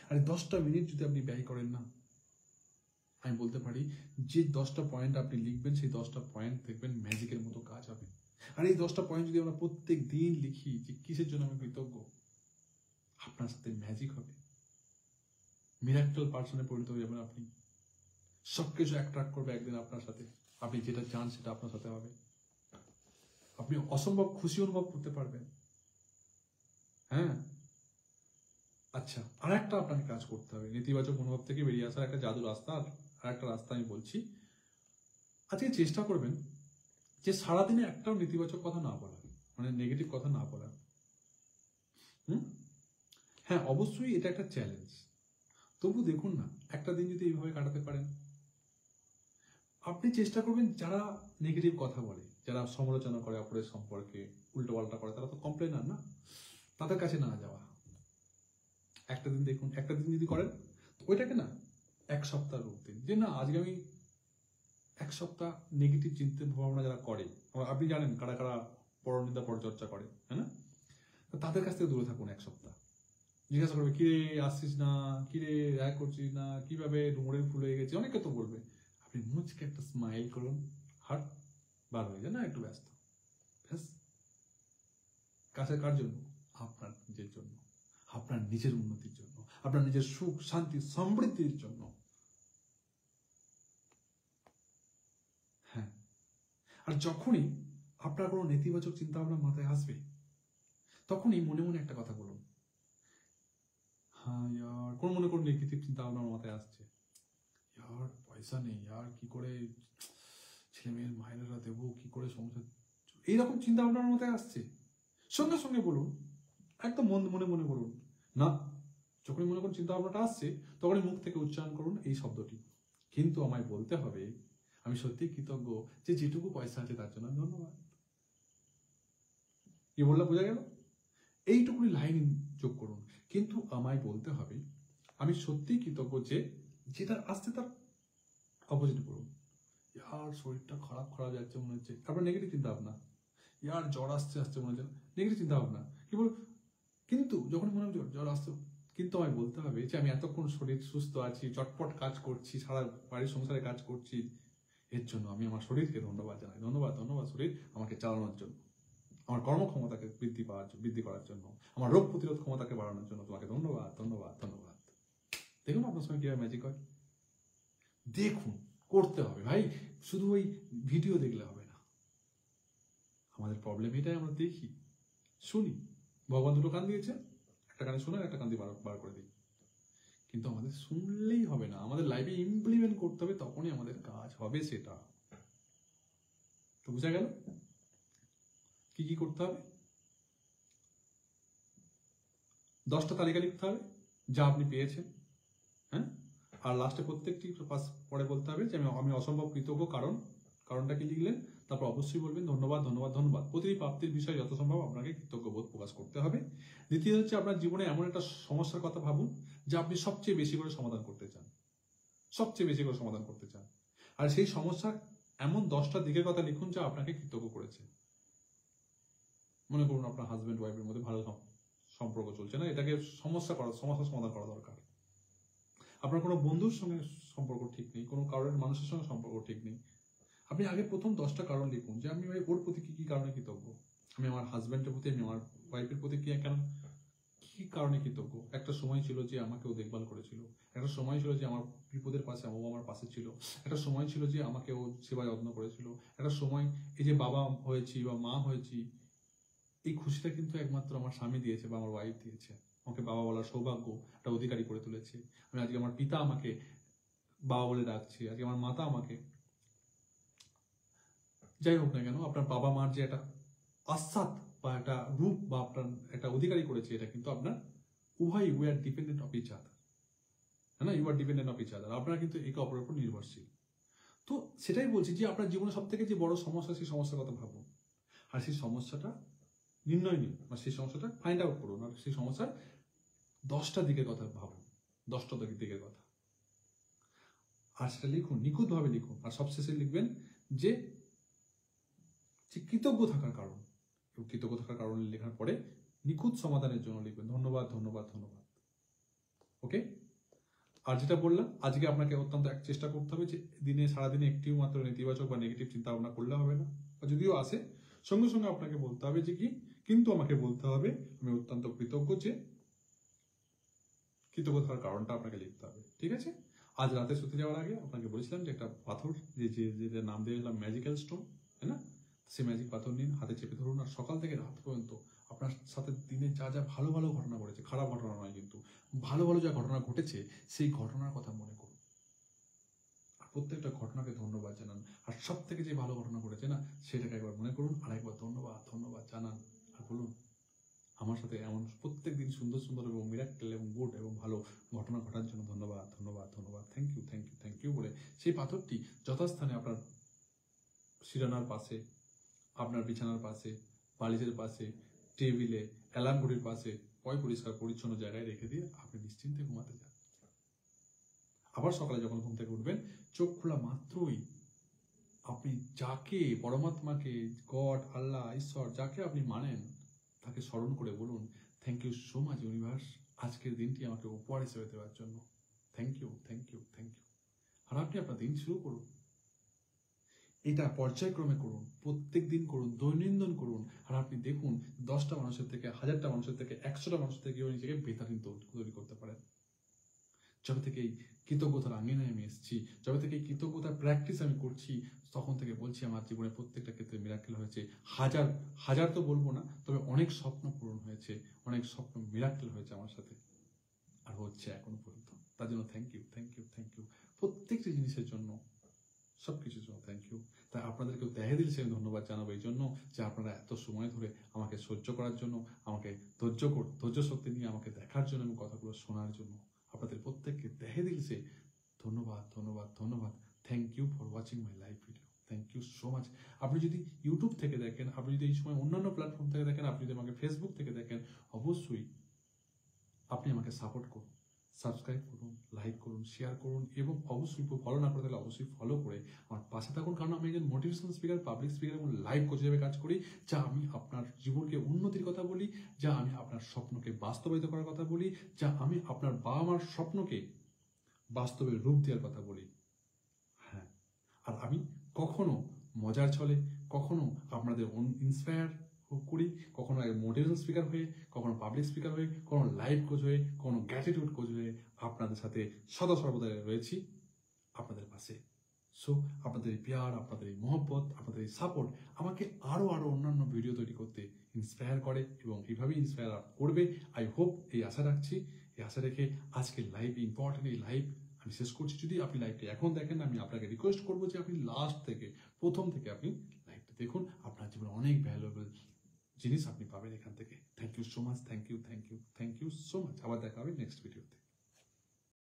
আর 10টা মিনিট যদি আপনি ব্যয় করেন না, আমি বলতে পারি যে 10টা পয়েন্ট আপনি লিখবেন, সেই 10টা পয়েন্ট দেখবেন ম্যাজিকের মতো কাজ হবে। আর এই 10টা পয়েন্ট যদি আমরা প্রত্যেক দিন লিখি যে কিসের জন্য আমি কৃতজ্ঞ, আপনার সাথে ম্যাজিক হবে, মিরাক্কেল পার্সনে পরিণত হয়ে যাবেন আপনি। সবকিছু অ্যাট্রাক্ট করবে একদিন আপনার সাথে, আপনি যেটা চান সেটা আপনার সাথে হবে, আপনি অসম্ভব খুশি অনুভব করতে পারবেন। হ্যাঁ, আচ্ছা, আর একটা আপনাকে কাজ করতে হবে, নেতিবাচক মনোভাব থেকে বেরিয়ে আসার একটা জাদু রাস্তা। আর একটা রাস্তা আমি বলছি, আজকে চেষ্টা করবেন যে সারাদিনে একটাও নেতিবাচক কথা না বলা, মানে নেগেটিভ কথা না বলা। হ্যাঁ, অবশ্যই এটা একটা চ্যালেঞ্জ, তবু দেখুন না, একটা দিন যদি এইভাবে কাটাতে পারেন, আপনি চেষ্টা করবেন যারা নেগেটিভ কথা বলে, যারা সমালোচনা করে অপরের সম্পর্কে, উল্টোপাল্টা করে, তারা তো কমপ্লেনার না, তাদের কাছে না যাওয়া। একটা দিন দেখুন, একটা দিন যদি করেন, ওইটাকে না 1 সপ্তাহ রূপ দিন, যে না আজকে আমি 1 সপ্তাহ নেগেটিভ চিন্তা ভাবনা যারা করে, আপনি জানেন কারা কারা পরনিন্দা পরচর্চা করে, হ্যাঁ না, তাদের কাছ থেকে দূরে থাকুন 1 সপ্তাহ। জিজ্ঞাসা করবে, কিরে আসছিস না, কিরে দেখা করছিস না, কিভাবে ডুমুরের ফুল হয়ে গেছে, অনেকে তো বলবে। আপনি মুচকে একটা স্মাইল করুন, হাট বার হয়ে যায় না, একটু ব্যস্ত, ব্যাস। কাছে কার জন্য? আপনার নিজের জন্য, আপনার নিজের উন্নতির জন্য, আপনার নিজের সুখ শান্তি সমৃদ্ধির জন্য। হ্যাঁ, আর যখনই আপনার কোনো নেতিবাচক চিন্তা ভাবনা মাথায় আসবে, তখনই মনে মনে একটা কথা বলুন, হ্যাঁ ইয়ার, কোন মনে করুন নেগেটিভ চিন্তা ভাবনা মাথায় আসছে, ইয়ার পয়সা নেই, ইয়ার কি করে ছেলে মেয়ের মাইনেটা দেবো, কি করে সংসার, এইরকম চিন্তা ভাবনার মাথায় আসছে, সঙ্গে সঙ্গে বলুন, একদম মনে মনে মনে বলুন না। যখনই মনে করুন চিন্তা ভাবনাটা আসছে, তখনই মুখ থেকে উচ্চারণ করুন এই শব্দটি, কিন্তু আমায় বলতে হবে আমি সত্যিই কৃতজ্ঞ যে যেটুকু পয়সা আছে তার জন্য ধন্যবাদ। কি বললাম, বোঝা গেল? এইটুকুনি লাইন যোগ করুন, কিন্তু আমায় বলতে হবে আমি সত্যিই কৃতজ্ঞ যে যেটা আসছে তার অপোজিট করুন। ইয়ার শরীরটা খারাপ খারাপ যাচ্ছে মনে হচ্ছে, তারপর নেগেটিভ চিন্তা ভাবনা, ইয়ার জ্বর আসছে আসছে মনে হচ্ছে, নেগেটিভ চিন্তা ভাবনা। কি বল, কিন্তু যখন মনে হয় জ্বর আসছে, কিন্তু আমায় বলতে হবে যে আমি এতক্ষণ শরীর সুস্থ আছি, চটপট কাজ করছি, সারা বাড়ির সংসারে কাজ করছি, এর জন্য আমি আমার শরীরকে ধন্যবাদ জানাই। ধন্যবাদ ধন্যবাদ শরীর, আমাকে চালানোর জন্য, আমার কর্মক্ষমতাকে বৃদ্ধি করার জন্য, আমার রোগ প্রতিরোধ ক্ষমতাকে বাড়ানোর জন্য তোমাকে ধন্যবাদ ধন্যবাদ ধন্যবাদ। দেখুন আপনার সঙ্গে কিভাবে ম্যাজিক হয়, দেখুন, করতে হবে ভাই, শুধু ওই ভিডিও দেখলে হবে না। আমাদের প্রবলেম এটাই, আমরা দেখি শুনি, ভগবান দুটো কান দিয়েছে, একটা কানে শুনে একটা কান দিয়ে বার করে দিই, কিন্তু আমাদের শুনলেই হবে না, আমাদের লাইফে ইমপ্লিমেন্ট করতে হবে, তখনই আমাদের কাজ হবে সেটা। তো বুঝা গেল কি কি করতে হবে? 10টা তালিকা লিখতে হবে যা আপনি পেয়েছেন, হ্যাঁ, আর লাস্টে প্রত্যেকটি পরে বলতে হবে যে আমি অসম্ভব কৃতজ্ঞ, কারণটা কি লিখলেন, তারপর অবশ্যই বলবেন ধন্যবাদ ধন্যবাদ ধন্যবাদ। প্রতিটি প্রাপ্তির বিষয়ে যত সম্ভব আপনাকে কৃতজ্ঞ বোধ প্রকাশ করতে হবে। দ্বিতীয় হচ্ছে, আপনার জীবনে এমন একটা সমস্যার কথা ভাবুন যা আপনি সবচেয়ে বেশি করে সমাধান করতে চান, সবচেয়ে বেশি করে সমাধান করতে চান, আর সেই সমস্যা এমন 10টা দিকের কথা লিখুন যা আপনাকে কৃতজ্ঞ করেছে। মনে করুন আপনার হাজব্যান্ড ওয়াইফের মধ্যে ভালো সম্পর্ক চলছে না, এটাকে সমস্যা সমাধান করা দরকার। আপনার কোনো বন্ধুর সঙ্গে সম্পর্ক ঠিক নেই, কোনো কারণের মানুষের সঙ্গে সম্পর্ক ঠিক নেই, আপনি আগে প্রথম 10টা কারণ লিখুন যে আমি ওর প্রতি কি কি কারণে কৃতজ্ঞ, আমি আমার হাজব্যান্ডের প্রতি, আমি আমার ওয়াইফের প্রতি কি কারণে কৃতজ্ঞ। একটা সময় ছিল যে আমাকে ও দেখভাল করেছিল, একটা সময় ছিল যে আমার বিপদের পাশে ও আমার পাশে ছিল, একটা সময় ছিল যে আমাকে ও সেবা যত্ন করেছিল, একটা সময় এই যে বাবা হয়েছি বা মা হয়েছি, এই খুশিটা কিন্তু একমাত্র আমার স্বামী দিয়েছে বা আমার ওয়াইফ দিয়েছে, আমাকে বাবা বলার সৌভাগ্য একটা অধিকারী করে তুলেছে। আমি আজকে আমার পিতা আমাকে বাবা বলে ডাকছে, আজকে আমার মাতা আমাকে, যাই হোক না কেন, আপনার বাবা মার যে একটা আস্বাদ বা একটা রূপ বা আপনার একটা অধিকারী করেছে, এটা কিন্তু আপনার উভয়, we are dependent of each other, হ্যাঁ না, you are dependent of each other, আপনারা কিন্তু একে অপরের উপর নির্ভরশীল। তো সেটাই বলছি যে আপনার জীবনে সব থেকে যে বড় সমস্যা, সেই সমস্যার কথা ভাবুন, আর সেই সমস্যাটা নির্ণয় নিন, বা সেই সমস্যাটা ফাইন্ড আউট করুন, আর সেই সমস্যার 10টা দিকের কথা ভাবুন, 10টা দিকের কথা। আর সেটা লিখুন, নিখুঁতভাবে লিখুন। আর সবশেষে লিখবেন যে কৃতজ্ঞ থাকার কারণ, এবং কৃতজ্ঞ থাকার কারণ লেখার পরে নিখুঁত সমাধানের জন্য লিখবেন ধন্যবাদ ধন্যবাদ ধন্যবাদ। ওকে? আর যেটা বললাম, আজকে আপনাকে অত্যন্ত চেষ্টা করতে হবে যে সারাদিনে একটিও মাত্র নেতিবাচক বা নেগেটিভ চিন্তা ভাবনা করলে হবে না, বা যদিও আসে সঙ্গে সঙ্গে আপনাকে বলতে হবে যে কি, কিন্তু আমাকে বলতে হবে আমি অত্যন্ত কৃতজ্ঞ, যে কৃতজ্ঞ থাকার কারণটা আপনাকে লিখতে হবে। ঠিক আছে? আজ রাতে শুতে যাওয়ার আগে আপনাকে বলেছিলাম যে একটা পাথর, যে নাম দিয়েছিলাম ম্যাজিক্যাল স্টোন, তাই না? সেই ম্যাজিক পাথর নিন, হাতে চেপে ধরুন, আর সকাল থেকে রাত পর্যন্ত আপনার সাথে দিনে যা যা ভালো ভালো ঘটনা ঘটেছে, খারাপ ঘটনা নয় কিন্তু, ভালো ভালো যা ঘটনা ঘটেছে সেই ঘটনার কথা মনে করুন, আর প্রত্যেকটা ঘটনাকে ধন্যবাদ জানান। আর সব থেকে যে ভালো ঘটনা ঘটেছে না, সেটাকে একবার মনে করুন, আর একবার ধন্যবাদ ধন্যবাদ জানান, আর বলুন আমার সাথে এমন প্রত্যেক দিন সুন্দর সুন্দর এবং মিরাক্কেল এবং গুড এবং ভালো ঘটনা ঘটার জন্য ধন্যবাদ ধন্যবাদ ধন্যবাদ, thank you thank you thank you বলে সেই পাথরটি যথাস্থানে আপনার শিরানার পাশে, আপনার বিছানার পাশে, বালিশের পাশে, টেবিলে, অ্যালার্ম ঘড়ির পাশে, পরিষ্কার পরিচ্ছন্ন জায়গায় রেখে দিয়ে আপনি নিশ্চিন্তে ঘুমাতে যান। আবার সকালে যখন ঘুম থেকে উঠবেন, চোখ খোলা মাত্রই আপনি যাকে, পরমাত্মাকে, গড, আল্লাহ, ঈশ্বর, যাকে আপনি মানেন তাকে স্মরণ করে বলুন, thank you so much universe, আজকের দিনটি আমাকে উপহার হিসেবে দেওয়ার জন্য, thank you thank you thank you. আর আপনি আপনার দিন শুরু করুন। এটা পর্যায়ক্রমে করুন, প্রত্যেক দিন করুন, দৈনন্দিন করুন। আর আপনি দেখুন 10টা মানুষের থেকে, 1000টা মানুষের থেকে, 100টা মানুষের থেকে নিজেকে বেতারিন তৈরি করতে পারেন। যবে থেকে এই কৃতজ্ঞতার আঙিনায় আমি এসেছি, যবে থেকে এই কৃতজ্ঞতার প্র্যাকটিস আমি করছি, তখন থেকে বলছি আমার জীবনে প্রত্যেকটা ক্ষেত্রে মিরাকেল হয়েছে। হাজার হাজার তো বলবো না, তবে অনেক স্বপ্ন পূরণ হয়েছে, অনেক স্বপ্ন মিরাকেল হয়েছে আমার সাথে, আর হচ্ছে এখনো পর্যন্ত। তার জন্য thank you thank you thank you, প্রত্যেকটি জিনিসের জন্য, সবকিছুর জন্য থ্যাংক ইউ। তাই আপনাদেরকেও তহে দিল সে ধন্যবাদ জানাবো এই জন্য যে আপনারা এত সময় ধরে আমাকে সহ্য করার জন্য, আমাকে ধৈর্য শক্তি নিয়ে আমাকে দেখার জন্য এবং কথাগুলো শোনার জন্য আপনাদের প্রত্যেককে তহে দিল সে ধন্যবাদ ধন্যবাদ ধন্যবাদ। Thank you for watching my live video, thank you so much. আপনি যদি ইউটিউব থেকে দেখেন, আপনি যদি এই সময় অন্যান্য প্ল্যাটফর্ম থেকে দেখেন, আপনি যদি আমাকে ফেসবুক থেকে দেখেন, অবশ্যই আপনি আমাকে সাপোর্ট করুন, সাবস্ক্রাইব করুন, লাইক করুন, শেয়ার করুন, এবং অবশ্যই ফলো না করে তাহলে অবশ্যই ফলো করে আমার পাশে থাকুন। কারণ আমি একজন মোটিভেশনাল স্পিকার, পাবলিক স্পিকার এবং লাইভ কোচ হিসেবে কাজ করি, যা আমি আপনার জীবনকে উন্নতির কথা বলি, যা আমি আপনার স্বপ্নকে বাস্তবায়িত করার কথা বলি, যা আমি আপনার বাবা মার স্বপ্নকে বাস্তবে রূপ দেওয়ার কথা বলি। হ্যাঁ, আর আমি কখনো মজার ছলে, কখনো আপনাদের ইন্সপায়ার করি, কখনো মোটিভেশনাল স্পিকার হয়ে, কখনো পাবলিক স্পিকার হয়ে, কখনো লাইভ কোচ হয়ে, কখনো গ্র্যাটিটিউড কোচ হয়ে আপনাদের সাথে সদা সর্বদা রয়েছি, আপনাদের পাশে। সো আপনাদের এই প্যার, আপনাদের এই মহব্বত, আপনাদের এই সাপোর্ট আমাকে আরো অন্যান্য ভিডিও তৈরি করতে ইন্সপায়ার করে, এবং এইভাবেই ইন্সপায়ার করবে। আই হোপ, এই আশা রাখছি। এই আশা রেখে আজকের লাইভ, ইম্পর্টেন্ট এই লাইভ আমি শেষ করছি। যদি আপনি লাইভটি এখন দেখেন, আমি আপনাকে রিকোয়েস্ট করবো যে আপনি লাস্ট থেকে, প্রথম থেকে আপনি লাইভটা দেখুন। আপনার জীবনে অনেক ভ্যালুয়েবল জিনিস আপনি পাবেন এখান থেকে। Thank you so much, thank you thank you thank you so much. আবার দেখা হবে নেক্সট ভিডিওতে।